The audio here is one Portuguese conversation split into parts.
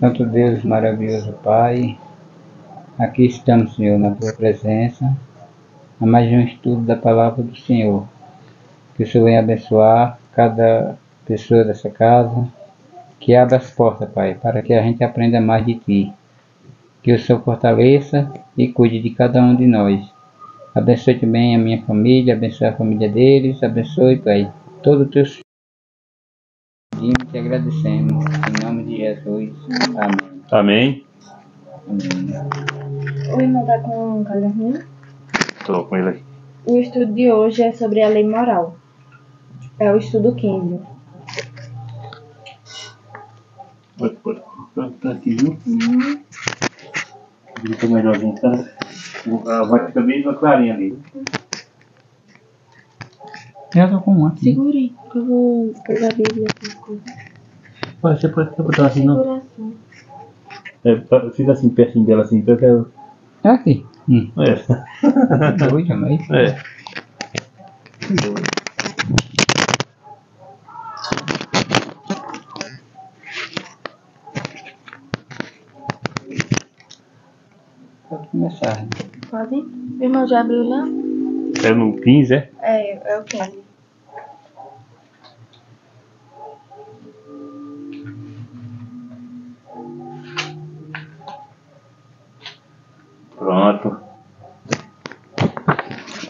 Santo Deus, maravilhoso Pai, aqui estamos, Senhor, na Tua presença, a mais um estudo da Palavra do Senhor. Que o Senhor venha abençoar cada pessoa dessa casa, que abra as portas, Pai, para que a gente aprenda mais de Ti. Que o Senhor fortaleça e cuide de cada um de nós. Abençoe também a minha família, abençoe a família deles, abençoe, Pai, todo o Teu Senhor. E te agradecemos, em nome de Jesus. Amém. Amém. O irmão tá com um caderninho? Estou com ele aqui. O estudo de hoje é sobre a lei moral. É o estudo 15. Pode tá aqui, viu? Fica melhorzinho, tá? Vai ficar bem clarinha ali. Eu tô com um aqui. Segure, que eu vou pegar a Bíblia aqui. Você pode botar assim, não? Segura assim. Fica assim, pertinho dela assim, então eu quero... É aqui. É. Doido, mas... É. Pode começar. Pode? O irmão já abriu, não? É no 15, é? É o 15. Pronto.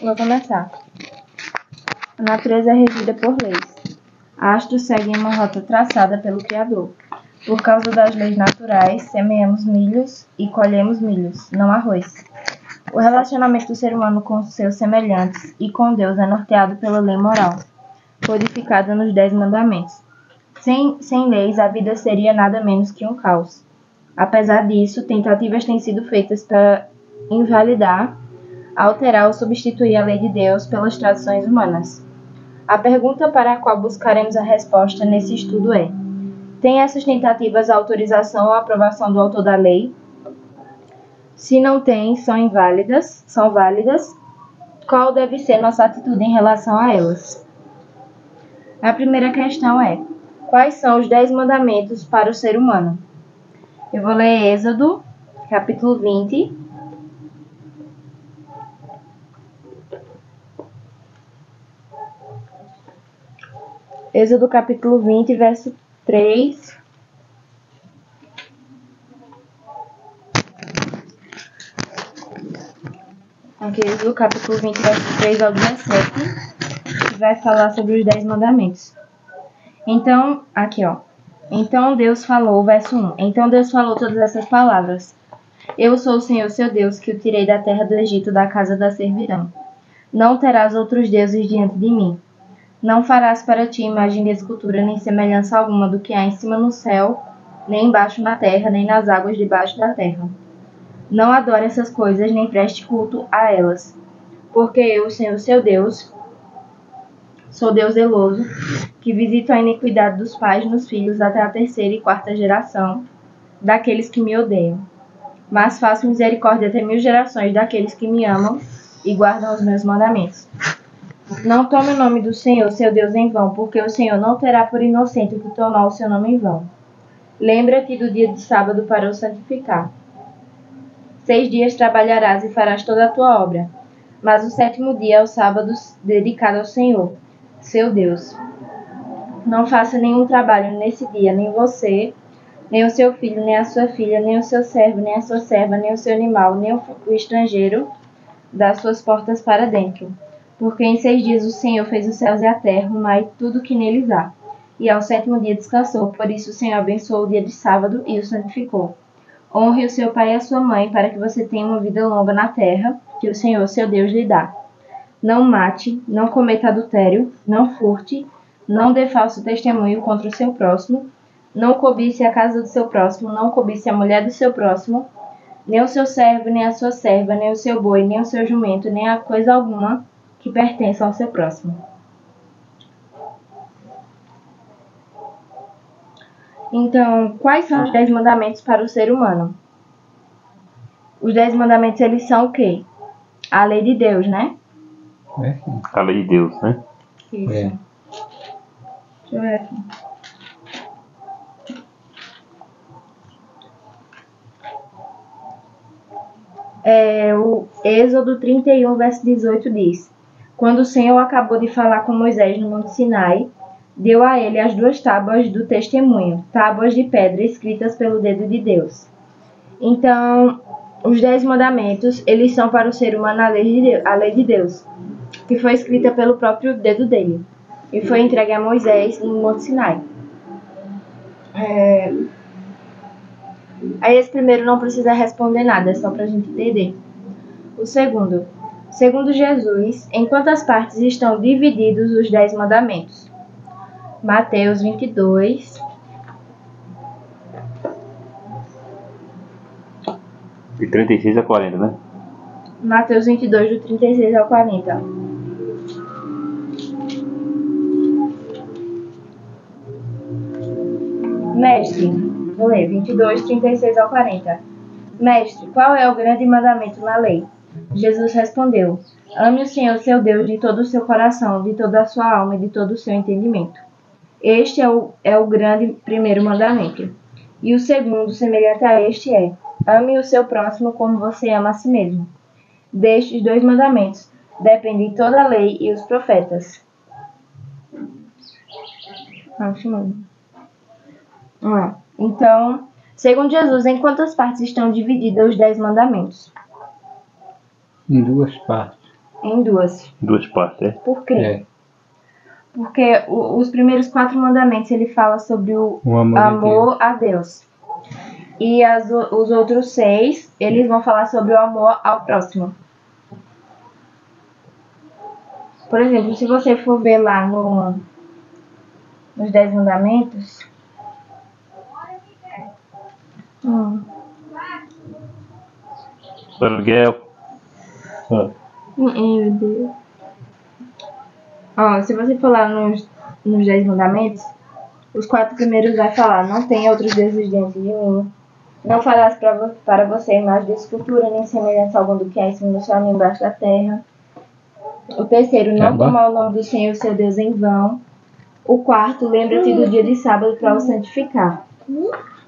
Vou começar. A natureza é regida por leis. Astros seguem uma rota traçada pelo Criador. Por causa das leis naturais, semeamos milhos e colhemos milhos, não arroz. O relacionamento do ser humano com seus semelhantes e com Deus é norteado pela lei moral, codificada nos 10 mandamentos. Sem leis, a vida seria nada menos que um caos. Apesar disso, tentativas têm sido feitas para invalidar, alterar ou substituir a lei de Deus pelas tradições humanas. A pergunta para a qual buscaremos a resposta nesse estudo é: tem essas tentativas a autorização ou aprovação do autor da lei? Se não tem, são válidas, qual deve ser nossa atitude em relação a elas? A primeira questão é: quais são os 10 mandamentos para o ser humano? Eu vou ler Êxodo, capítulo 20. Êxodo, capítulo 20, verso 3. Aqui, Êxodo, capítulo 20, verso 3 ao 17, que vai falar sobre os 10 mandamentos. Então, aqui, ó. Então Deus falou, verso 1. Então Deus falou todas essas palavras. Eu sou o Senhor, seu Deus, que o tirei da terra do Egito, da casa da servidão. Não terás outros deuses diante de mim. Não farás para ti imagem de escultura, nem semelhança alguma do que há em cima no céu, nem embaixo na terra, nem nas águas debaixo da terra. Não adore essas coisas, nem preste culto a elas. Porque eu, Senhor, seu Deus, sou Deus zeloso, que visito a iniquidade dos pais nos filhos até a 3ª e 4ª geração daqueles que me odeiam. Mas faço misericórdia até 1000 gerações daqueles que me amam e guardam os meus mandamentos. Não tome o nome do Senhor, seu Deus, em vão, porque o Senhor não terá por inocente o que tomar o seu nome em vão. Lembra-te do dia de sábado para o santificar. 6 dias trabalharás e farás toda a tua obra, mas o 7º dia é o sábado dedicado ao Senhor, seu Deus. Não faça nenhum trabalho nesse dia, nem você, nem o seu filho, nem a sua filha, nem o seu servo, nem a sua serva, nem o seu animal, nem o estrangeiro das suas portas para dentro. Porque em 6 dias o Senhor fez os céus e a terra, o mar e tudo que neles há. E ao 7º dia descansou, por isso o Senhor abençoou o dia de sábado e o santificou. Honre o seu pai e a sua mãe, para que você tenha uma vida longa na terra, que o Senhor, seu Deus, lhe dá. Não mate, não cometa adultério, não furte, não dê falso testemunho contra o seu próximo, não cobice a casa do seu próximo, não cobice a mulher do seu próximo, nem o seu servo, nem a sua serva, nem o seu boi, nem o seu jumento, nem a coisa alguma que pertença ao seu próximo. Então, quais são os 10 mandamentos para o ser humano? Os 10 mandamentos, eles são o quê? A lei de Deus, né? É, sim. A lei de Deus, né? Isso. É. Deixa eu ver aqui. O Êxodo 31, verso 18 diz: Quando o Senhor acabou de falar com Moisés no Monte Sinai, deu a ele as 2 tábuas do testemunho, tábuas de pedra escritas pelo dedo de Deus. Então, os 10 mandamentos, eles são para o ser humano a lei de Deus, que foi escrita pelo próprio dedo dele e foi entregue a Moisés no Monte Sinai. Aí esse primeiro não precisa responder nada, é só para a gente entender. O segundo. Segundo Jesus, em quantas partes estão divididos os 10 mandamentos? Mateus 22. De 36 a 40, né? Mateus 22, do 36 ao 40. Mestre, vou ler, 22, 36 ao 40. Mestre, qual é o grande mandamento na lei? Jesus respondeu: Ame o Senhor seu Deus de todo o seu coração, de toda a sua alma e de todo o seu entendimento. Este é o grande primeiro mandamento. E o segundo, semelhante a este, é: ame o seu próximo como você ama a si mesmo. Destes 2 mandamentos dependem toda a lei e os profetas. Então, segundo Jesus, em quantas partes estão divididos os 10 mandamentos? Em 2 partes. Em 2. 2 partes, é? Por quê? É. Porque os primeiros 4 mandamentos ele fala sobre o amor a Deus. E os outros 6, eles vão falar sobre o amor ao próximo. Por exemplo, se você for ver lá nos 10 mandamentos... Aluguel. Meu Deus. Se você for lá nos 10 mandamentos, os 4 primeiros vai falar: não tenha outros deuses diante de mim. Não farás para você imagem de escultura, nem semelhança alguma do que há em cima do céu, nem embaixo da terra. O terceiro, não tomar o nome do Senhor, seu Deus, em vão. O quarto, lembra-te do dia de sábado para o santificar.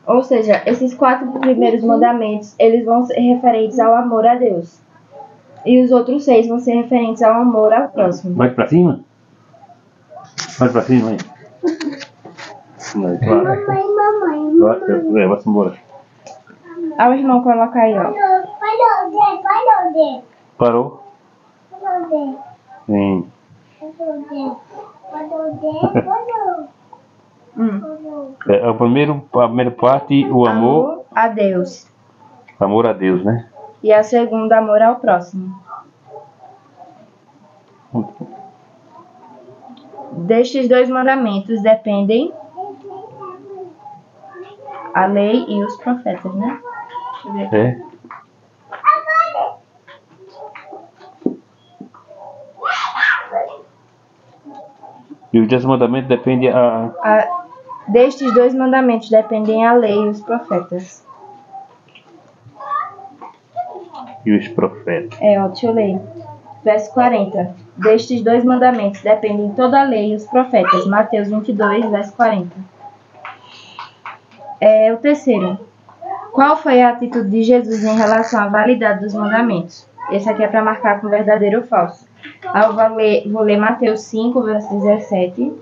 Ou seja, esses 4 primeiros mandamentos, eles vão ser referentes ao amor a Deus. E os outros 6 vão ser referentes ao amor ao próximo. Mais pra cima? Mais pra cima aí. Mamãe. Vai embora. O irmão coloca aí, ó. Parou? Sim. A primeira parte, o amor a Deus. Amor a Deus, né? E a segunda, amor ao próximo. Destes 2 mandamentos dependem a lei e os profetas, né? Deixa eu ver aqui. É. E os 10 mandamentos dependem Destes 2 mandamentos dependem a lei e os profetas. E os profetas. Deixa eu ler. Verso 40. Destes 2 mandamentos dependem toda a lei e os profetas. Mateus 22, verso 40. O terceiro. Qual foi a atitude de Jesus em relação à validade dos mandamentos? Esse aqui é para marcar com verdadeiro ou falso. Vou ler Mateus 5, verso 17.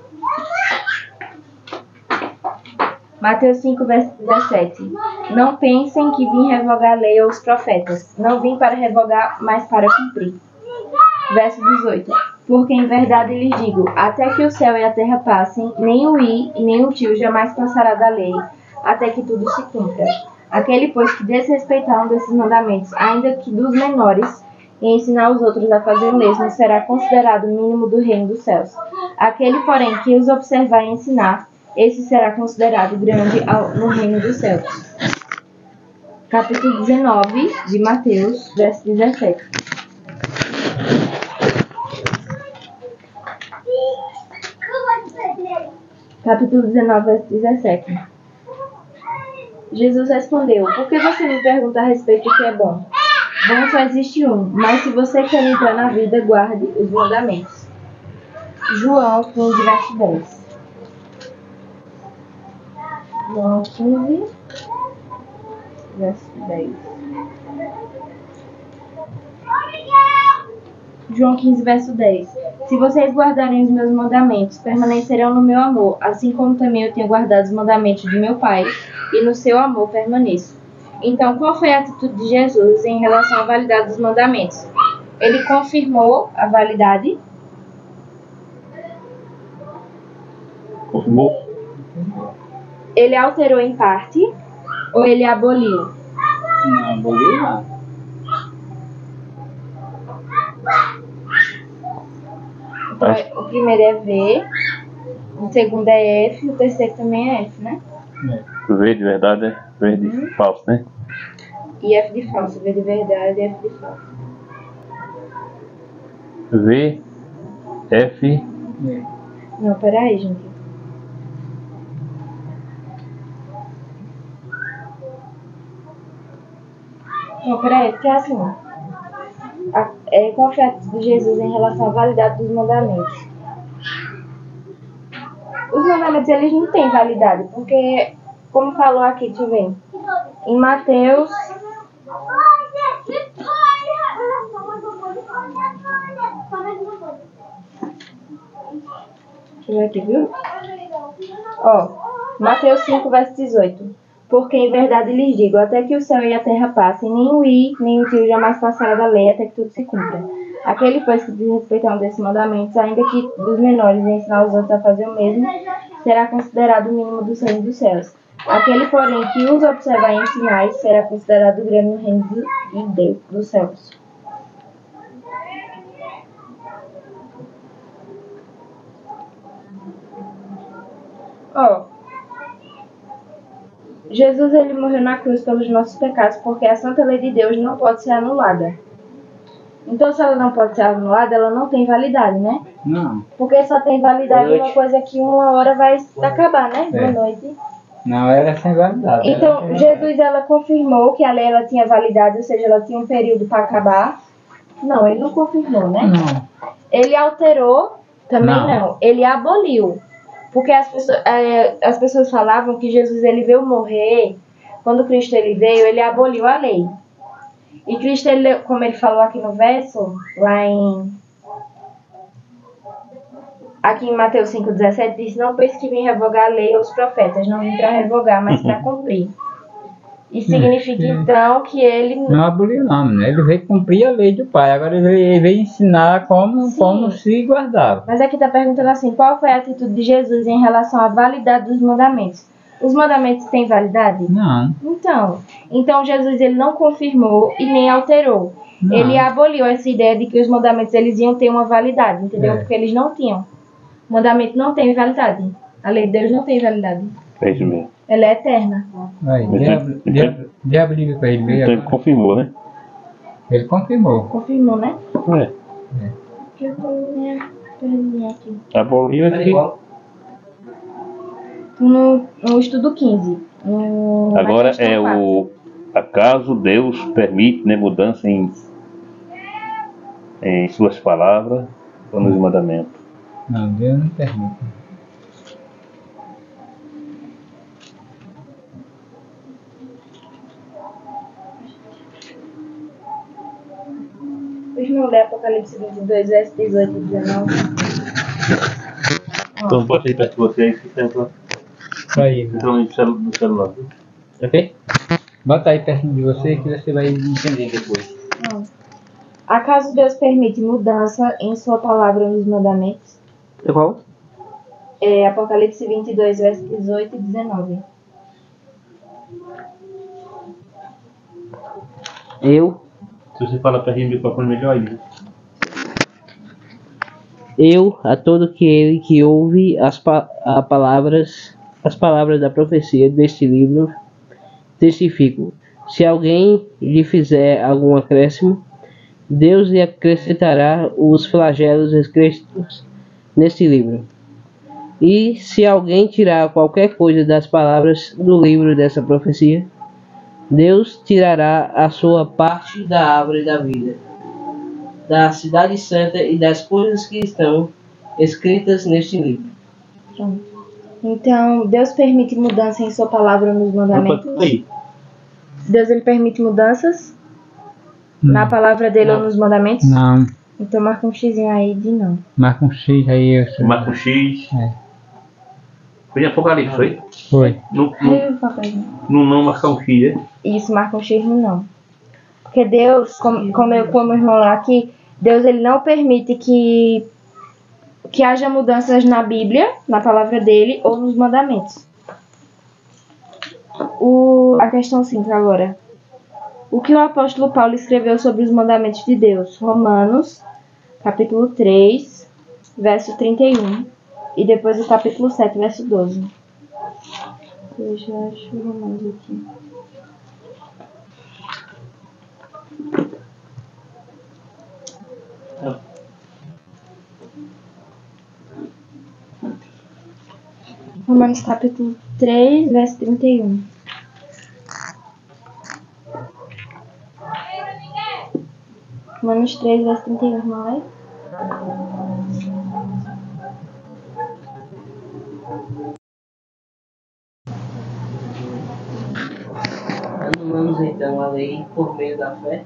Mateus 5, verso 17. Não pensem que vim revogar a lei ou os profetas. Não vim para revogar, mas para cumprir. Verso 18. Porque em verdade lhes digo, até que o céu e a terra passem, nem o i e nem o tio jamais passará da lei, até que tudo se cumpra. Aquele, pois, que desrespeitar um desses mandamentos, ainda que dos menores, e ensinar os outros a fazer o mesmo, será considerado o mínimo do reino dos céus. Aquele, porém, que os observar e ensinar, esse será considerado grande no reino dos céus. Capítulo 19 de Mateus, verso 17. Capítulo 19, verso 17. Jesus respondeu: por que você me pergunta a respeito do que é bom? Bom só existe um, mas se você quer entrar na vida, guarde os mandamentos. João 15, verso 10. João 15, verso 10. João 15, verso 10. Se vocês guardarem os meus mandamentos, permanecerão no meu amor, assim como também eu tenho guardado os mandamentos de meu Pai, e no seu amor permaneço. Então, qual foi a atitude de Jesus em relação à validade dos mandamentos? Ele confirmou a validade? Confirmou? Ele alterou em parte? Ou ele aboliu? Não, aboliu não. Então, o primeiro é V, o segundo é F, o terceiro também é F, né? V de verdade, é V de falso, né? E F de falso, V de verdade e F de falso. V, F, Não, peraí, gente. Não, peraí, porque é assim, ó. Qual foi a atitude de Jesus em relação à validade dos mandamentos? Os mandamentos, eles não têm validade, porque, como falou aqui, deixa eu ver, em Mateus... Deixa eu ver aqui, viu? Ó, Mateus 5, verso 18. Porque em verdade lhes digo, até que o céu e a terra passem, nem o i, nem o tio jamais passará da lei, até que tudo se cumpra. Aquele, pois, que desrespeitar um desses mandamentos, ainda que dos menores, e ensinar os outros a fazer o mesmo, será considerado o mínimo dos reinos dos céus. Aquele, porém, que os observar e ensinar, será considerado grande no reino de Deus, dos céus. Ó, Jesus, ele morreu na cruz pelos nossos pecados, porque a santa lei de Deus não pode ser anulada. Então, se ela não pode ser anulada, ela não tem validade, né? Não. Porque só tem validade uma coisa que uma hora vai acabar, né? Boa É. noite. Não, ela é sem validade. Então, Jesus, ela confirmou que a lei ela tinha validade, ou seja, ela tinha um período para acabar. Não, ele não confirmou, né? Não. Ele alterou, também Não. não. Ele aboliu. Porque as pessoas falavam que Jesus ele veio morrer, quando Cristo ele veio, ele aboliu a lei. E Cristo, ele, como ele falou aqui no verso, aqui em Mateus 5,17, diz: não pense que vim revogar a lei ou os profetas, não vim para revogar, mas para cumprir. Isso significa então que ele... Não aboliu não, né? Ele veio cumprir a lei do Pai. Agora ele veio ensinar como se guardava. Mas aqui está perguntando assim, qual foi a atitude de Jesus em relação à validade dos mandamentos? Os mandamentos têm validade? Não. Então Jesus ele não confirmou e nem alterou. Não. Ele aboliu essa ideia de que os mandamentos eles iam ter uma validade, entendeu? É. Porque eles não tinham. O mandamento não tem validade. A lei de Deus não tem validade. é isso mesmo. Ela é eterna. Aí, diabo liga para ele. Então ele confirmou, né? Ele confirmou. Confirmou, né? É. Que eu tô minha perninha aqui. Aboliu aqui. No estudo 15. Agora na questão é 4. o acaso Deus permite, né, mudança em suas palavras ou nos mandamentos. Não, Deus não permite. Os irmãos ler Apocalipse 22, verso 18 e 19. Então pode ir perto de você aí, que tem Aí, então no celular. ok? Bota aí perto de você que você vai entender depois. Acaso Deus permite mudança em sua palavra nos mandamentos? É qual? É Apocalipse 22, verso 18 e 19. Se você fala perto do microfone melhor aí. Eu, a todo aquele que ouve as palavras da profecia deste livro, testifico. Se alguém lhe fizer algum acréscimo, Deus lhe acrescentará os flagelos escritos neste livro. E se alguém tirar qualquer coisa das palavras do livro dessa profecia, Deus tirará a sua parte da árvore da vida, da cidade santa e das coisas que estão escritas neste livro. Pronto. Então, Deus permite mudança em sua palavra nos mandamentos? Aí. Deus ele permite mudanças? Na palavra dele ou nos mandamentos? Não. Então marca um xizinho aí de não. Marca um X aí. Marca um X. É. Foi em Apocalipse, foi? Foi. No não marcar um X, é? Isso, marca um X no não. Porque Deus, como o irmão lá aqui, Deus ele não permite que haja mudanças na Bíblia, na palavra dele, ou nos mandamentos. A questão 5 agora. O que o apóstolo Paulo escreveu sobre os mandamentos de Deus? Romanos, capítulo 3, verso 31. E depois o capítulo 7, verso 12. Deixa eu achar o Romanos aqui. Romanos capítulo 3, verso 31. Romanos 3, verso 31, não é? Anulamos então a lei por meio da fé?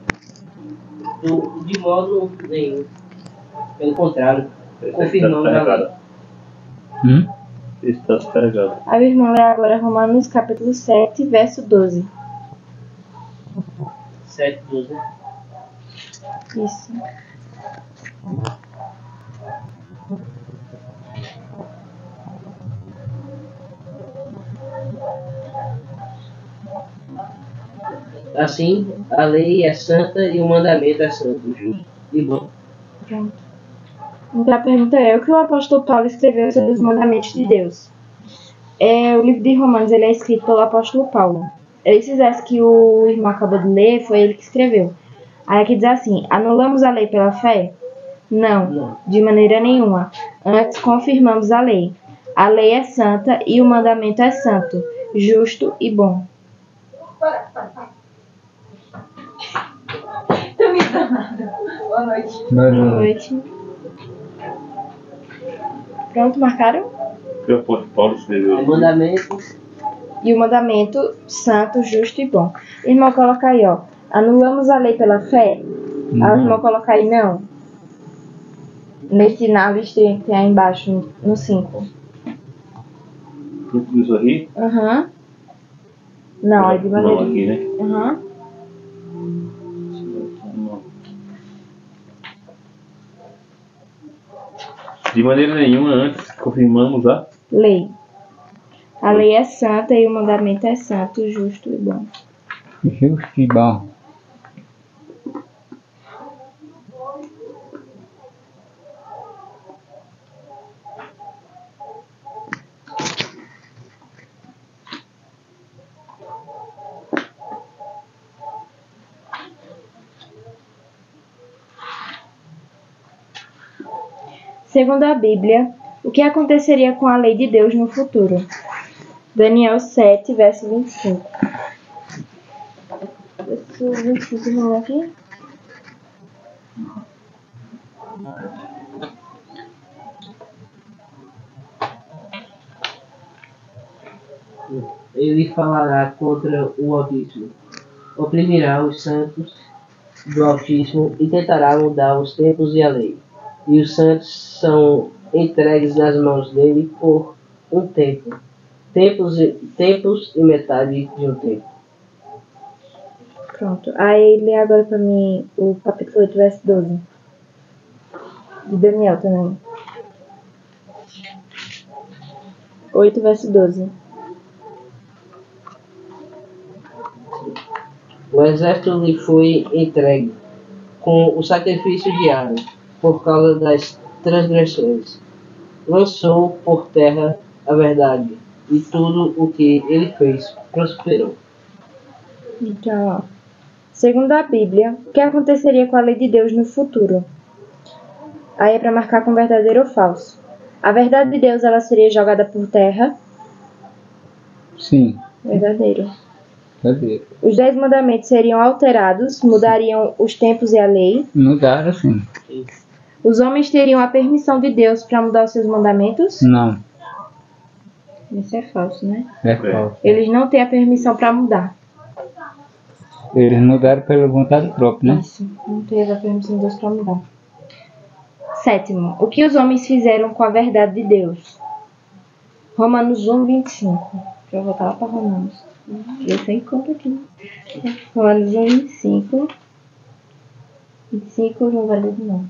De modo nenhum. Pelo contrário, confirmamos a lei. Está carregado. A minha irmã lê agora Romanos capítulo 7, verso 12. 7, 12. Isso. Assim, a lei é santa e o mandamento é santo, justo e bom. Pronto. Então a pergunta é: o que o apóstolo Paulo escreveu sobre os mandamentos de Deus? O livro de Romanos ele é escrito pelo apóstolo Paulo. Esses versos que o irmão acabou de ler, foi ele que escreveu. Aí aqui diz assim: anulamos a lei pela fé? Não, de maneira nenhuma. Antes confirmamos a lei. A lei é santa e o mandamento é santo, justo e bom. Boa noite. Boa noite. Pronto, marcaram? O que o apóstolo Paulo escreveu? O mandamento. E o mandamento santo, justo e bom. Irmão, coloca aí, ó. Anulamos a lei pela fé? A irmã coloca aí não. Na listrinha que tem aí embaixo, no 5. Tudo isso aqui? Aham. Não, é de maneira. Não, aqui, né? Aham. De maneira nenhuma, antes confirmamos a Lei. A lei é santa e o mandamento é santo, justo e bom. Justo e bom. Segundo a Bíblia, o que aconteceria com a lei de Deus no futuro? Daniel 7, verso 25. Verso 25, não é aqui? Ele falará contra o Altíssimo, oprimirá os santos do Altíssimo e tentará mudar os tempos e a lei. E os santos são entregues nas mãos dele por um tempo, tempos e metade de um tempo. Pronto. Aí lê agora pra mim o capítulo 8, verso 12. De Daniel também. 8, verso 12. O exército lhe foi entregue com o sacrifício diário por causa das transgressões. Lançou por terra a verdade e tudo o que ele fez prosperou. Então, ó. Segundo a Bíblia, o que aconteceria com a lei de Deus no futuro? Aí é para marcar com verdadeiro ou falso. A verdade de Deus ela seria jogada por terra? Sim. Verdadeiro. Verdadeiro. Os 10 mandamentos seriam alterados, mudariam os tempos e a lei. Mudaram, sim. Os homens teriam a permissão de Deus para mudar os seus mandamentos? Não. Isso é falso, né? É falso. Eles não têm a permissão para mudar. Eles mudaram pela vontade própria, né? Isso, não teve a permissão de Deus para mudar. Sétimo, o que os homens fizeram com a verdade de Deus? Romanos 1, 25. Deixa eu voltar lá para Romanos. Eu sem conta aqui. Romanos 1, 25. 25 não vai ler de novo.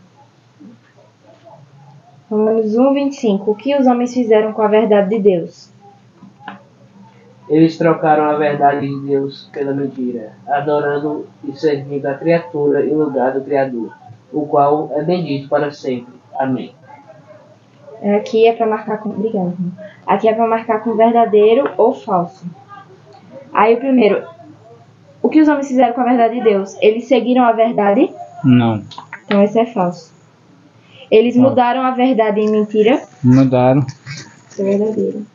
Romanos 1, 25. O que os homens fizeram com a verdade de Deus? Eles trocaram a verdade de Deus pela mentira, adorando e servindo a criatura em lugar do Criador, o qual é bendito para sempre. Amém. Aqui é para marcar com... Obrigada. Aqui é para marcar com verdadeiro ou falso. Aí o primeiro. O que os homens fizeram com a verdade de Deus? Eles seguiram a verdade? Não. Então esse é falso. Eles mudaram a verdade em mentira? Mudaram? Isso é verdadeiro.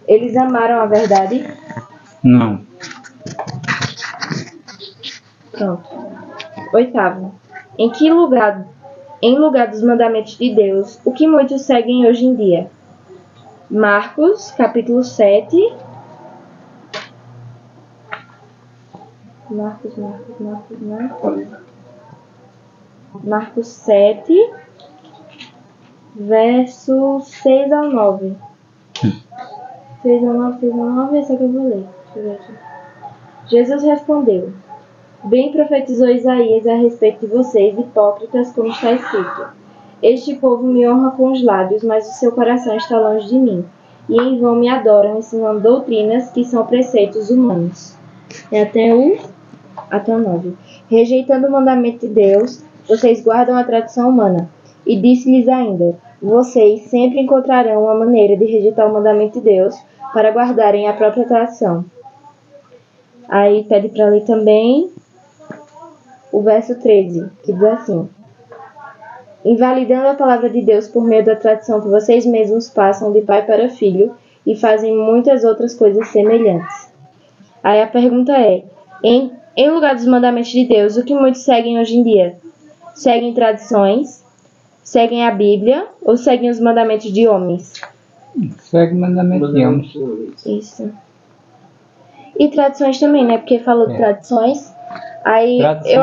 Eles amaram a verdade? Não. Pronto. Oitavo. Em lugar dos mandamentos de Deus, o que muitos seguem hoje em dia? Marcos, capítulo 7. Marcos 7, versos 6 ao 9. 6 ao 9, esse aqui eu vou ler. Deixa eu ver aqui. Jesus respondeu: Bem profetizou Isaías a respeito de vocês, hipócritas, como está escrito: Este povo me honra com os lábios, mas o seu coração está longe de mim, e em vão me adoram, ensinando doutrinas que são preceitos humanos. É até o 9. Rejeitando o mandamento de Deus, vocês guardam a tradição humana. E disse-lhes ainda: Vocês sempre encontrarão uma maneira de rejeitar o mandamento de Deus para guardarem a própria tradição. Aí pede para ler também o verso 13, que diz assim: Invalidando a palavra de Deus por meio da tradição que vocês mesmos passam de pai para filho e fazem muitas outras coisas semelhantes. Aí a pergunta é: em lugar dos mandamentos de Deus, o que muitos seguem hoje em dia? Seguem tradições? Seguem a Bíblia? Ou seguem os mandamentos de homens? Segue o mandamento de homens. Isso. E tradições também, né? Porque falou de tradições. Aí eu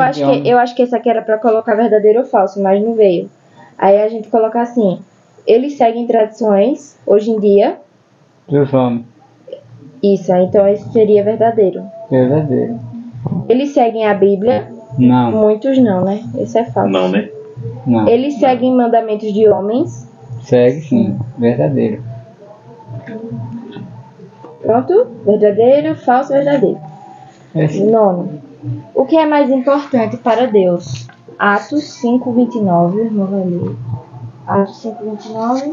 acho que esse aqui era pra colocar verdadeiro ou falso, mas não veio. Aí a gente coloca assim: eles seguem tradições hoje em dia. Dos homens. Isso, então esse seria verdadeiro. Verdadeiro. Eles seguem a Bíblia? Não. Muitos não, né? Esse é falso. Não, né? Não. Eles seguem mandamentos de homens? Segue sim. Verdadeiro. Pronto? Verdadeiro, falso, verdadeiro. Esse. Nono. O que é mais importante para Deus? Atos 5:29. Vamos ler. Atos 5:29.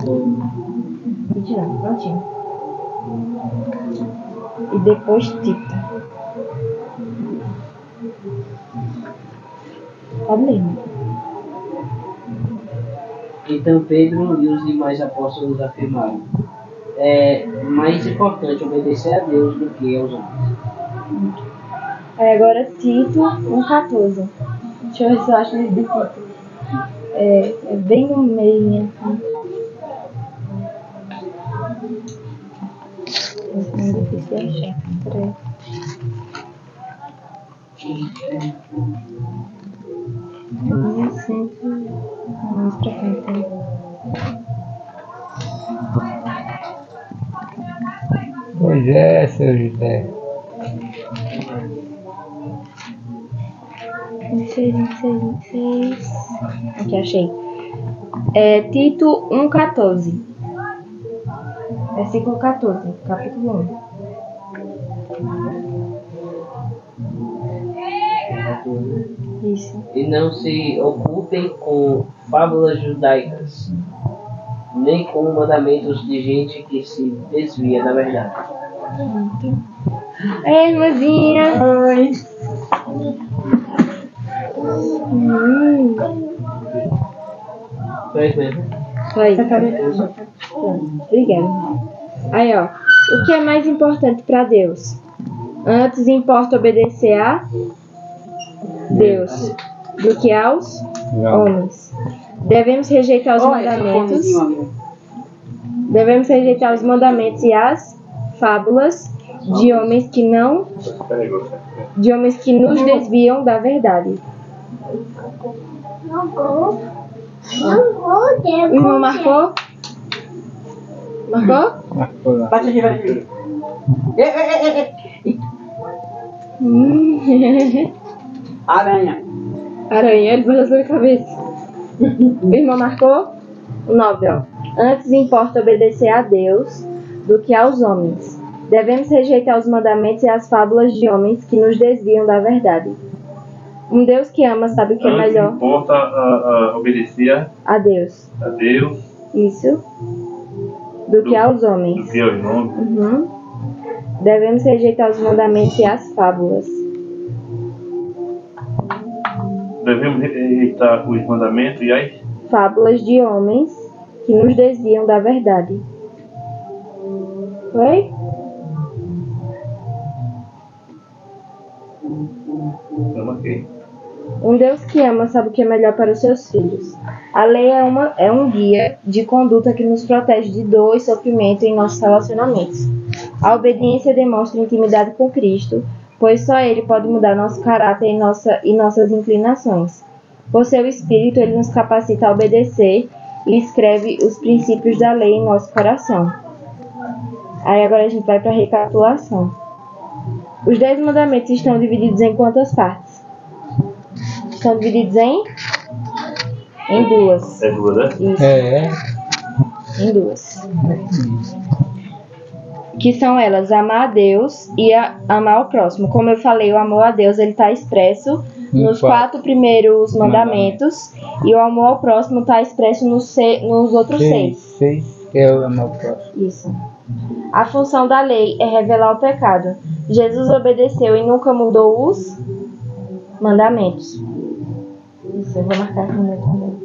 5:29. Prontinho. E depois Tito. Pode ler. Então Pedro e os demais apóstolos afirmaram: é mais importante obedecer a Deus do que aos homens. Aí agora Tito 1:14. Deixa eu ver se eu acho esse de Tito. É bem no meio, assim. Esse não é difícil de achar. Peraí. Vamos pra cá então. Pois é, seu José. 26. Aqui, achei. Tito 1:14. Versículo 14, capítulo 1. Isso. E não se ocupem com fábulas judaicas, nem com mandamentos de gente que se desvia da verdade. Ei, irmãzinha! Oi! Foi isso mesmo? Foi. Obrigada. Aí, ó. O que é mais importante para Deus? Antes importa obedecer a Deus do que aos homens. Devemos rejeitar os mandamentos. Devemos rejeitar os mandamentos e as fábulas de homens que não, de homens que nos desviam da verdade. O irmão marcou? Marcou? Marcou lá. Bate aqui. Aranha. Aranha, ele balançou a cabeça. O irmão marcou? O 9, ó. Antes importa obedecer a Deus do que aos homens. Devemos rejeitar os mandamentos e as fábulas de homens que nos desviam da verdade. Um Deus que ama sabe o que é melhor. Importa obedecer A Deus. a Deus Isso. Do que aos homens. do que aos homens. Uhum. Devemos rejeitar os mandamentos e as fábulas. Devemos rejeitar os mandamentos e as Fábulas de homens que nos desviam da verdade. Oi? eu marquei. Um Deus que ama sabe o que é melhor para os seus filhos. A lei é um guia de conduta que nos protege de dor e sofrimento em nossos relacionamentos. A obediência demonstra intimidade com Cristo, pois só Ele pode mudar nosso caráter e nossas inclinações. Por seu Espírito, Ele nos capacita a obedecer e escreve os princípios da lei em nosso coração. Aí agora a gente vai para a recapitulação. Os 10 mandamentos estão divididos em quantas partes? Estão divididos em duas. É duas, né? Isso, É. em duas. Que são elas, amar a Deus e amar o próximo. Como eu falei, o amor a Deus ele está expresso nos 4 primeiros mandamentos e o amor ao próximo está expresso nos outros 6. 6 é o amor próximo. Isso. A função da lei é revelar o pecado. Jesus obedeceu e nunca mudou os mandamentos. Isso, eu vou marcar aqui no meu também.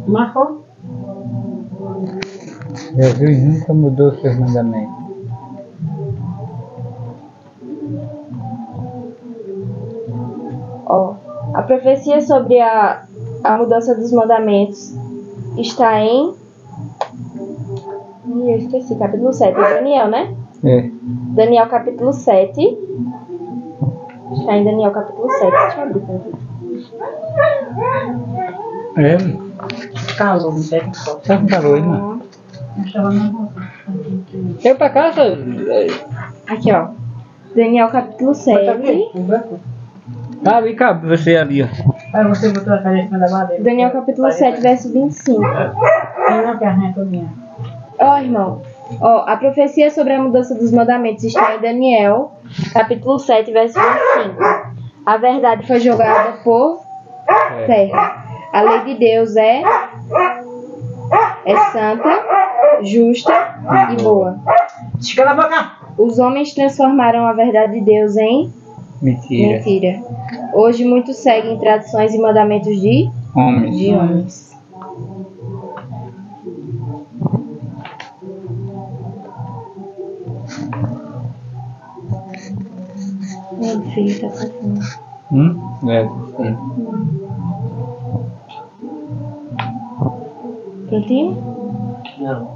Marcou? Jesus nunca mudou seus mandamentos. Ó, a profecia sobre a mudança dos mandamentos está em... eu esqueci, capítulo 7. Daniel, né? É. Daniel capítulo 7. Está em Daniel capítulo 7. Deixa eu abrir pra ver. É. Calor, não sei o que for. Tá com calor aí, mano? Eu pra casa. Aqui, ó. Daniel capítulo 7. Ah, ali cabe você ali, ó. Aí você botou a cadeira em cima da madeira. Daniel capítulo 7, verso 25. Aí na perna todinha. Ó, irmão. Ó, a profecia sobre a mudança dos mandamentos está em Daniel capítulo 7, verso 25. A verdade foi jogada por terra. A lei de Deus é santa, justa e boa. Estica a boca! Os homens transformaram a verdade de Deus em Mentira. mentira. Hoje muitos seguem tradições e mandamentos de Homens. homens. Meu filho tá passando. É, sim. Prontinho? Não.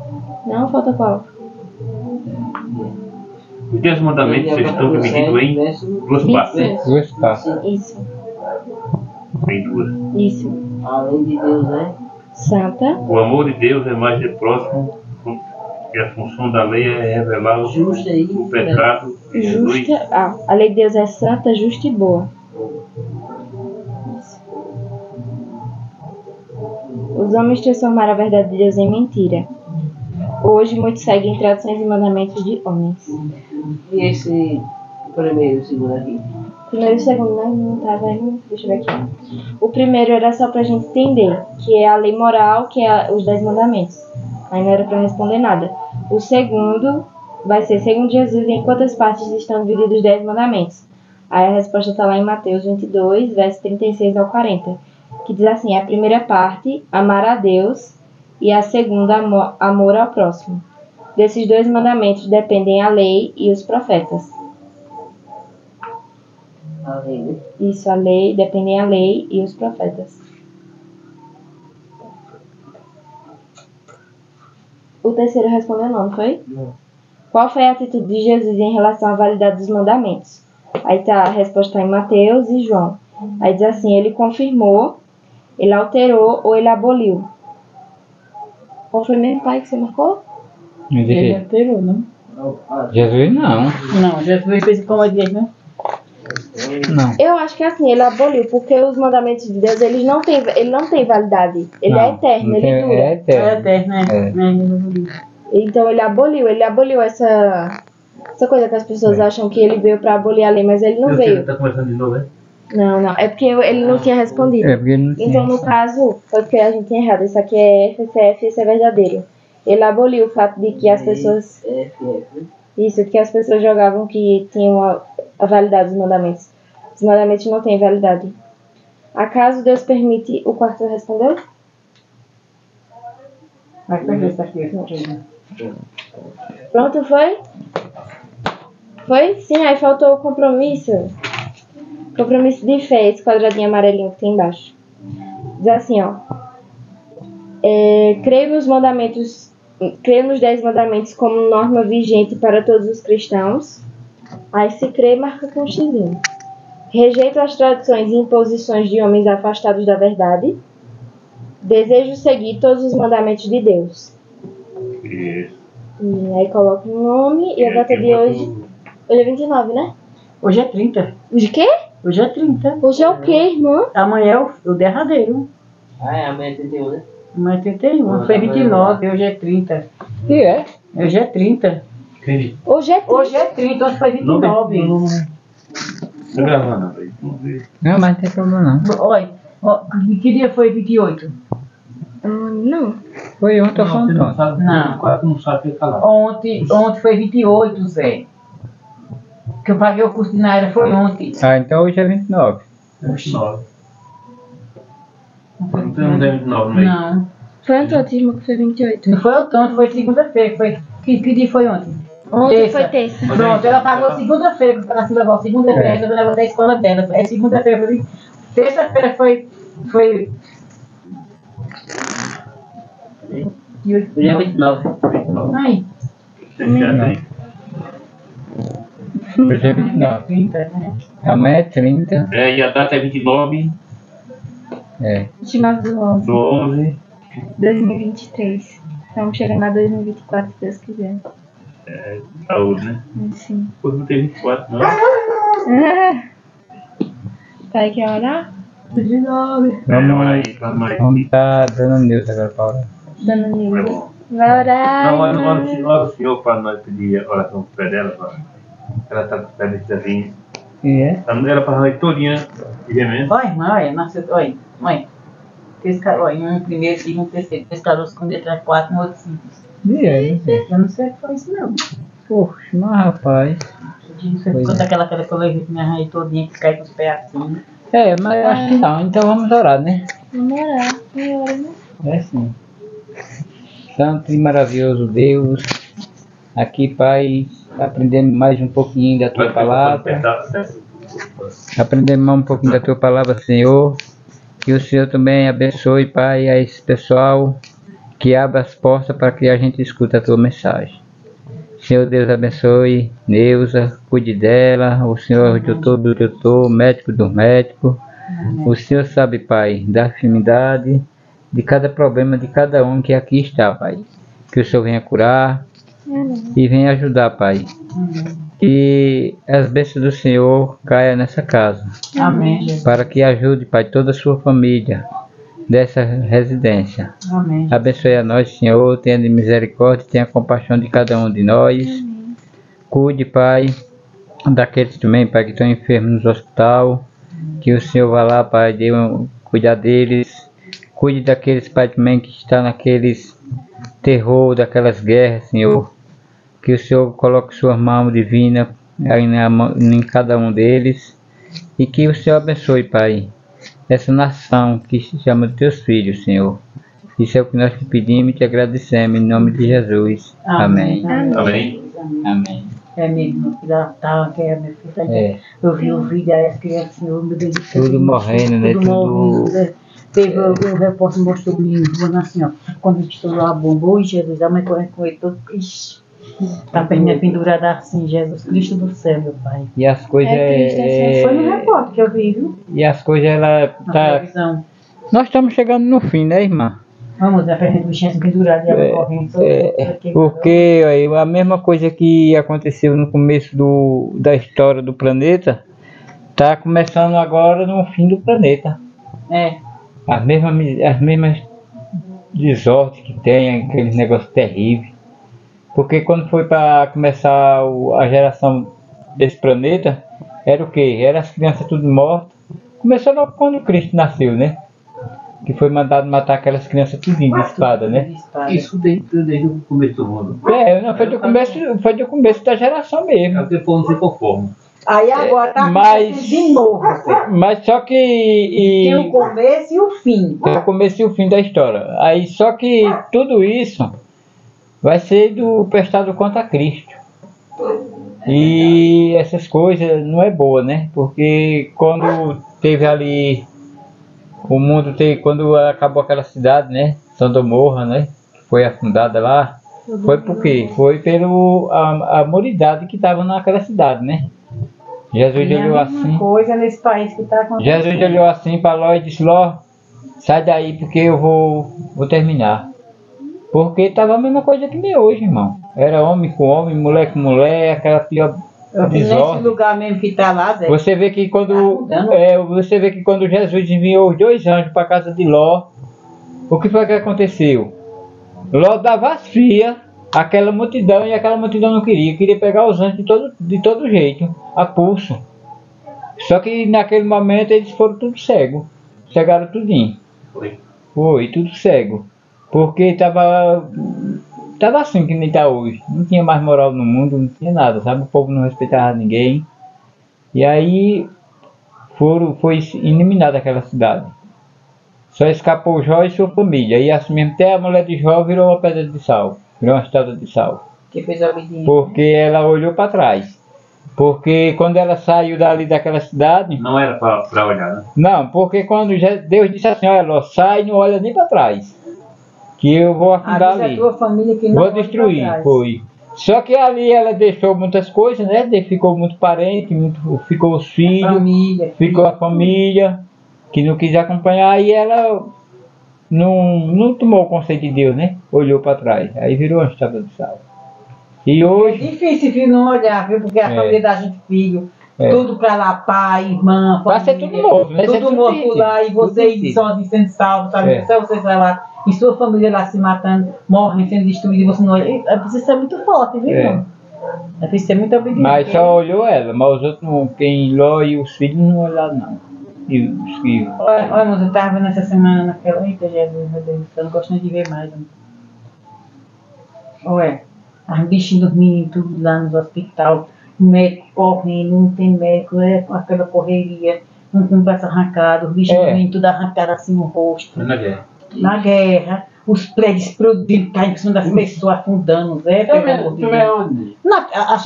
Não? Falta qual? Os 10 mandamentos estão divididos em duas partes. Duas partes. Isso. Em duas. Isso. A lei de Deus é Santa, O amor de Deus é mais de próximo e a função da lei é revelar justa e o pecado de Jesus. justa. Ah, a lei de Deus é santa, justa e boa. Isso. Os homens transformaram a verdade de Deus em mentira. Hoje muitos seguem tradições e mandamentos de homens. E esse primeiro e segundo aqui? Primeiro e segundo, né? Não tava aí. Deixa eu ver aqui. O primeiro era só pra gente entender, que é a lei moral, que é os 10 mandamentos. Aí não era pra responder nada. O segundo vai ser, segundo Jesus, em quantas partes estão divididos os 10 mandamentos? Aí a resposta tá lá em Mateus 22, verso 36 ao 40. Que diz assim, a primeira parte, amar a Deus, e a segunda, amor ao próximo. Desses 2 mandamentos dependem a lei e os profetas. A lei, né? Isso, a lei, dependem a lei e os profetas. O terceiro respondeu não foi? Não. Qual foi a atitude de Jesus em relação à validade dos mandamentos? Aí tá, a resposta tá em Mateus e João. Aí diz assim, ele confirmou, ele alterou ou ele aboliu. Qual foi mesmo, pai, que você marcou? Não Ele dizer, alterou, não? Jesus não. Não, Jesus fez como ele diz, né? Não. Eu acho que é assim, ele aboliu, porque os mandamentos de Deus, ele não tem validade. Ele é Não, eterno, não ele tem- dura. É É eterno. eterno, né? É. Então ele aboliu essa coisa que as pessoas acham que ele veio pra abolir a lei, mas ele não Você veio. tá começando de novo, né? Não, é porque ele não tinha respondido. É porque ele não tinha. Então, no caso, foi porque a gente tinha errado. Isso aqui é FCF e esse é verdadeiro. Ele aboliu o fato de que as pessoas... Isso, que as pessoas jogavam que tinham a validade dos mandamentos. Os mandamentos não têm validade. Acaso Deus permite... O quarto respondeu? Vai fazer isso aqui. Pronto, foi? Foi? Sim, aí faltou o compromisso. Compromisso de fé, esse quadradinho amarelinho que tem embaixo. Diz assim, ó. Creio nos 10 mandamentos como norma vigente para todos os cristãos. Aí se crê, marca com um xizinho. Rejeito as tradições e imposições de homens afastados da verdade. Desejo seguir todos os mandamentos de Deus. Isso. E aí coloca o nome e a data de hoje. Hoje é 29, né? Hoje é 30. Hoje o quê? Hoje é 30. Hoje é o quê, irmã? Amanhã é o derradeiro. Ah, é amanhã 31, né? Amanhã é 31. Foi 29, hoje é 30. E é? Hoje é 30. Entendi. Hoje é Hoje é 30, hoje foi 29. Não. Tá gravando, velho. Vamos ver. Não, mas não tem problema não. Olha, ó, que dia foi 28? Não. Foi ontem ou Não, foi você não ontem? sabe. Não. Quase não sabe o que falar. Ontem foi 28, Zé. Que eu paguei o curso de Naira foi ontem. Ah, então hoje é 29. 29. Não tem um 29 no meio. Não. Foi ontem, irmã, que foi 28. Não foi ontem, foi segunda-feira. Que dia foi ontem? Ontem Terça. foi terça. Pronto, ela pagou segunda-feira, que ela se levou segunda-feira, É. ela levou da escola dela. É segunda-feira, foi. Terça-feira foi. Hoje é 29. Ai, Certo aí. Hoje é 29. 30, né? Amanhã é 30. É, e a data é 29 É. 29 do 11 do 11. 2023. Estamos chegando a 2024, se Deus quiser. Saúde, né? Sim. Depois não tem 24, não. Pai, quer orar? 19. Vamos aí, vamos aí. Vamos estar dando news agora para hora. Dona É Nilda. bom. Vai orar. Não, ora o Senhor para nós pedir oração pro pé dela. Ela está com o pé desse desenho. E é? Ela para a noite todinha de remédio. Olha, mãe, nasceu. Olha, mãe. Esse cara, olha, um primeiro, segundo, terceiro. Esse caroço com letra 4, no outro 5. E é? Eu não sei o que foi isso, não. Poxa, mas rapaz. Não sei Pois quanto é. aquela que eu levei que me arranhei todinha, que cai com os pés assim. É, mas eu acho que não. Então vamos orar, né? Vamos orar. Vai orar, né? É sim. Santo e maravilhoso Deus, aqui, Pai, aprendemos mais um pouquinho da Tua palavra. Aprendemos mais um pouquinho da Tua palavra, Senhor. Que o Senhor também abençoe, Pai, a esse pessoal, que abra as portas para que a gente escute a Tua mensagem. Senhor Deus abençoe Neuza, cuide dela, o Senhor doutor do doutor, médico do médico. O Senhor sabe, Pai, da enfermidade, de cada problema de cada um que aqui está, Pai. Que o Senhor venha curar e venha ajudar, Pai. Que as bênçãos do Senhor caia nessa casa, Amém, Jesus. para que ajude, Pai, toda a sua família dessa residência. Amém. Abençoe a nós, Senhor, tenha de misericórdia, tenha compaixão de cada um de nós. Cuide, Pai, daqueles também, Pai, que estão enfermos nos hospital. Que o Senhor vá lá, Pai, cuidar deles. Cuide daqueles, Pai, também que estão naqueles terror, daquelas guerras, Senhor. Que o Senhor coloque sua mão divina aí em cada um deles. E que o Senhor abençoe, Pai, essa nação que se chama de teus filhos, Senhor. Isso é o que nós te pedimos e te agradecemos, em nome de Jesus. Amém. Amém. Amém. É mesmo, que ela tava, que é minha filha. É. Eu vi o vídeo aí, as crianças, Senhor, meu Deus do céu. Tudo morrendo, né? Tudo morrendo, né? Teve o repórter mostrou o menino voando assim, ó. Quando estourou a bomba, oi Jesus, a mãe correndo com ele todo. Ixi. Tá pendurada assim, Jesus Cristo do céu, meu Pai. E as coisas Foi no repórter que eu vi, viu? E as coisas ela Na tá. televisão. Nós estamos chegando no fim, né, irmã? Vamos, a perna do bichinho assim pendurada e ela correndo. Porque aí, a mesma coisa que aconteceu no começo da história do planeta, tá começando agora no fim do planeta. É. As mesmas desordens que tem, aqueles negócios terríveis. Porque quando foi para começar a geração desse planeta, era o quê? Era as crianças tudo mortas. Começou logo quando Cristo nasceu, né? Que foi mandado matar aquelas crianças tudinho de espada, né? Isso desde o começo do mundo. Não, foi do começo da geração É mesmo. porque o povo não se conforma. Aí agora tá Mas- de novo. Mas só que... Tem o começo e o fim. É o começo e o fim da história. Aí só que tudo isso vai ser prestado contra Cristo. E essas coisas não é boa, né? Porque quando teve ali o mundo quando acabou aquela cidade, né? Sodoma, né? Que foi afundada lá. Foi por quê? Foi pela moridade que estava naquela cidade, né? Jesus olhou assim. Coisa nesse país que tá acontecendo. Jesus olhou assim para Ló e disse: Ló, sai daí porque eu vou terminar. Porque estava a mesma coisa que nem hoje, irmão. Era homem com homem, mulher com mulher, aquela pior Nesse desordem. lugar mesmo que tá lá, Zé. Você vê que quando Jesus enviou os 2 anjos para a casa de Ló, o que foi que aconteceu? Ló dava as fias àquela multidão e aquela multidão não queria pegar os anjos de todo jeito, a pulso. Só que naquele momento eles foram tudo cegos, cegaram tudinho. Foi tudo cego. Porque estava assim que nem está hoje. Não tinha mais moral no mundo, não tinha nada, sabe? O povo não respeitava ninguém. E aí foi eliminada aquela cidade. Só escapou Jó e sua família. E assim mesmo até a mulher de Jó virou uma pedra de sal. Virou uma estátua de sal. Que fez a obediência. Porque ela olhou para trás. Porque quando ela saiu dali daquela cidade... Não era para olhar, né? Não, porque quando Deus disse assim: olha, Ló, sai e não olha nem para trás. Que eu vou afundar ali. A tua família que não Vou olha pra destruir, trás. foi. Só que ali ela deixou muitas coisas, né? Ficou muito parente, ficou os filhos, Família. ficou a família, que não quis acompanhar, e ela não tomou o conceito de Deus, né? Olhou para trás, aí virou uma estátua de sal. E É hoje, difícil, viu, não olhar, viu? Porque a família da gente, filho, tudo pra lá, pai, irmã, vai ser família, tudo morto, né? tudo morto lá, e vocês sozinhos sendo salvos, sabe? É. Só vocês vai lá, e sua família lá se matando, morrem, sendo destruída, e você não olha. É preciso ser muito forte, viu, É. irmão? É preciso ser muito obediente. mas só olhou ela, mas os outros, quem Ló e os filhos não olharam não. E os filhos. Olha, mas eu tava vendo essa semana naquela. Eita, Jesus, meu Deus, eu não gosto nem de ver mais. Olha, as bichinhas dormindo tudo lá no hospital, médico correndo, não tem médico, aquela correria, não tem braço arrancado, os bichinhos dormindo tudo arrancado assim no rosto. Na guerra. Na guerra, os prédios explodindo, caindo em cima das pessoas, afundando, Zé, pelo amor de Deus. onde?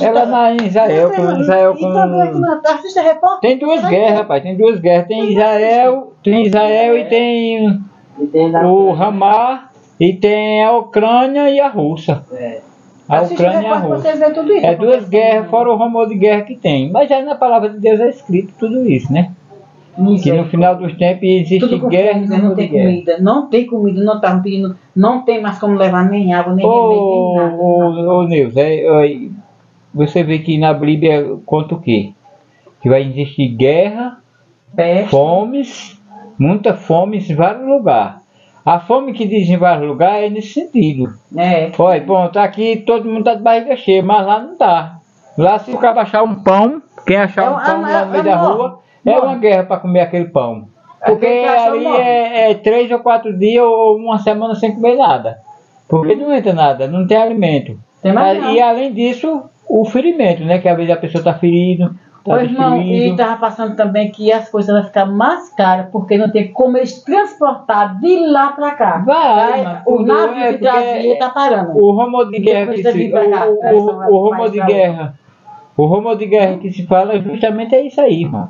Ela em Israel, Assista a repórter. Tem 2 guerras, rapaz, tem 2 guerras. Tem Israel e tem o Hamas, e tem a Ucrânia e a Rússia. A Ucrânia e a Rússia. Vocês veem tudo isso. É 2 guerras, fora o rumor de guerra que tem. Mas já na palavra de Deus é escrito tudo isso, né? Que no final dos tempos existe tudo com guerra fome, e não rumor de tem guerra. comida, não tem comida, não estavam pedindo, não tem mais como levar nem água, nem remédio, nem nada. Ô Neus, você vê que na Bíblia conta o quê? Que vai existir guerra, Peste. fomes, muita fome em vários lugares. A fome que diz em vários lugares é nesse sentido. É. Olha, bom, tá aqui, todo mundo tá de barriga cheia, mas lá não tá. Lá se o cara achar um pão, quem achar um pão lá no meio da rua, é uma guerra para comer aquele pão. Porque ali é 3 ou 4 dias ou uma semana sem comer nada. Porque não entra nada, não tem alimento. Tem mais não. E além disso, o ferimento, né? Que às vezes a pessoa tá ferida, tá Ô, irmão, e destruído. estava passando também que as coisas vão ficar mais caras, porque não tem como eles transportar de lá para cá. Vai, mas o tudo navio que porque trazia está parando. O rumor de guerra que Precisa se, vir pra cá, o rumor de guerra. O rumor de guerra que se fala justamente é isso aí, irmão.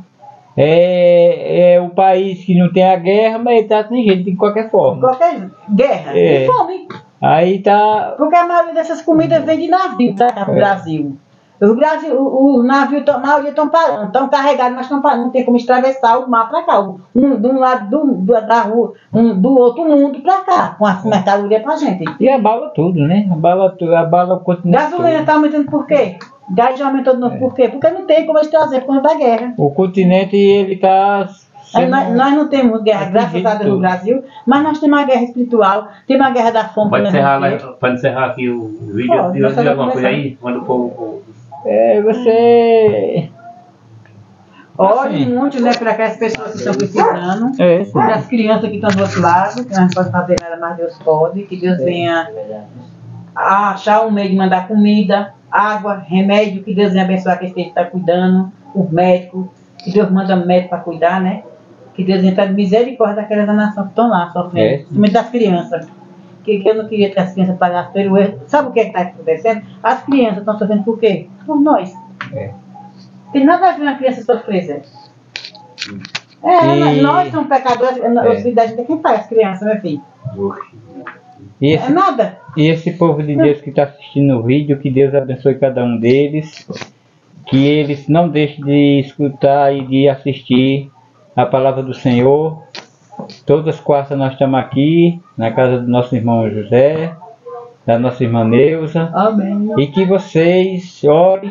É o país que não tem a guerra, mas ele tá sem jeito de qualquer forma. Qualquer guerra, É. e fome. Aí tá. Porque a maioria dessas comidas vem de navio para cá pro Brasil. O navio, a maioria estão parando, estão carregados, mas estão parando, não tem como atravessar o mar para cá. De um lado da rua, do outro mundo para cá, com as mercadorias para a gente. E abala tudo, né? Abala tudo, abala o continente. Gasolina está aumentando por quê? Gás já aumentou de novo por quê? Porque não tem como eles trazer por conta da guerra. O continente, ele tá. Nós não temos guerra, graças a Deus, no Brasil, mas nós temos uma guerra espiritual, temos uma guerra da fome. Para encerrar aqui o vídeo, eu dizer alguma coisa aí? Manda o povo. Você. Ore Assim. muito, né, para aquelas pessoas que estão precisando, Sim. para as crianças que estão do outro lado, que nós não podemos fazer nada, mas Deus pode, que Deus venha a achar um meio de mandar comida, água, remédio, que Deus venha abençoar quem está cuidando, os médicos, que Deus manda médico para cuidar, né? Que Deus venha estar de misericórdia daquelas da nação que estão lá sofrendo, principalmente das crianças. Que eu não queria que as crianças pagassem pelo erro. Sabe o que está acontecendo? As crianças estão sofrendo por quê? Por nós. Tem nada a ver uma criança sofrer, Zé. Nós somos pecadores, os filhos da gente é quem faz as crianças, meu filho. É nada. E esse povo de Deus que está assistindo o vídeo, que Deus abençoe cada um deles, que eles não deixem de escutar e de assistir a palavra do Senhor. Todas as quartas nós estamos aqui, na casa do nosso irmão José, da nossa irmã Neuza. Amém. E que vocês orem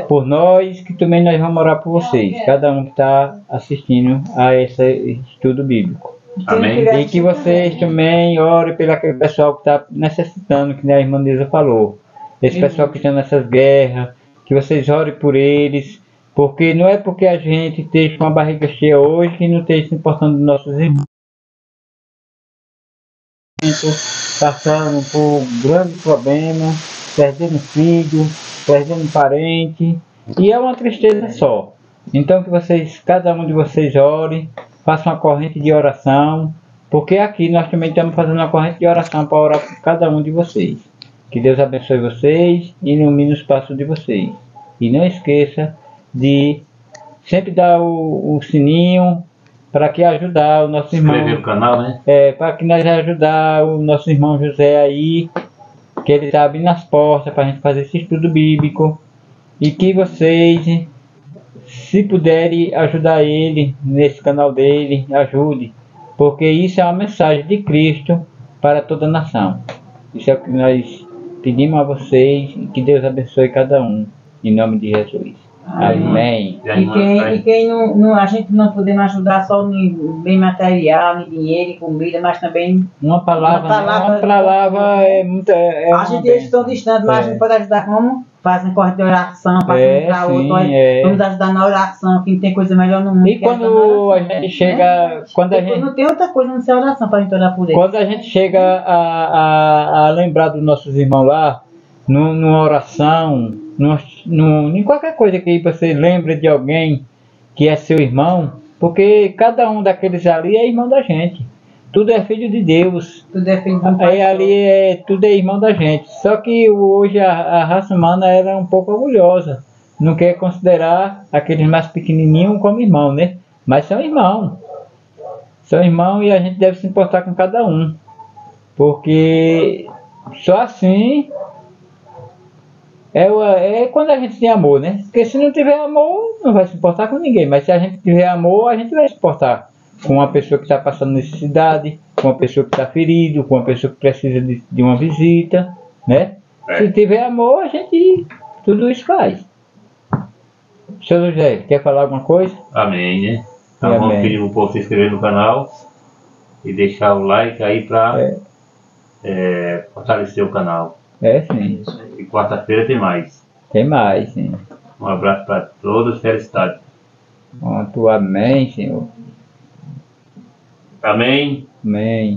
por nós, que também nós vamos orar por vocês. Cada um que está assistindo a esse estudo bíblico. Amém. E que vocês também orem pelo aquele pessoal que está necessitando, que a irmã Neuza falou. Esse pessoal que está nessas guerras, que vocês orem por eles. Porque não é porque a gente esteja com a barriga cheia hoje que não esteja se importando dos nossos irmãos. Passando por grandes problemas, perdendo filho, perdendo parente. E é uma tristeza só. Então que vocês, cada um de vocês ore, faça uma corrente de oração. Porque aqui nós também estamos fazendo uma corrente de oração para orar por cada um de vocês. Que Deus abençoe vocês e ilumine os passos de vocês. E não esqueça de sempre dar o sininho para que ajudar o nosso irmão. Inscrever no canal, né? Para que nós ajudar o nosso irmão José aí, que ele está abrindo as portas para a gente fazer esse estudo bíblico. E que vocês, se puderem ajudar ele nesse canal dele, ajude. Porque isso é uma mensagem de Cristo para toda a nação. Isso é o que nós pedimos a vocês e que Deus abençoe cada um. Em nome de Jesus. Amém. E quem não, a gente não podemos ajudar só no bem material, no dinheiro e comida, mas também Uma palavra é muito. a gente estão distantes, mas a gente pode ajudar como? Fazem corte de oração para para outro. Vamos ajudar na oração, que não tem coisa melhor no mundo. E quando a gente chega. Quando a gente, não tem outra coisa não ser oração para a gente orar por eles. quando a gente chega a lembrar dos nossos irmãos lá, numa oração, em qualquer coisa que você lembre de alguém que é seu irmão, porque cada um daqueles ali é irmão da gente. Tudo é filho de Deus. Tudo é filho do Pai. Aí ali tudo é irmão da gente. Só que hoje a raça humana ela é um pouco orgulhosa. Não quer considerar aqueles mais pequenininhos como irmão, né? Mas são irmãos. São irmãos e a gente deve se importar com cada um. Porque só assim é quando a gente tem amor, né? Porque se não tiver amor, não vai se importar com ninguém. Mas se a gente tiver amor, a gente vai se importar com uma pessoa que está passando necessidade, com uma pessoa que está ferido, com uma pessoa que precisa de uma visita, né? Se tiver amor, a gente tudo isso faz. Seu José, quer falar alguma coisa? Amém, né? Então vamos pedir para o povo se inscrever no canal e deixar o like aí para fortalecer o canal. Sim. E quarta-feira tem mais. Tem mais, sim. Um abraço para todos, felicidade. Pronto, amém, Senhor. Amém. Amém.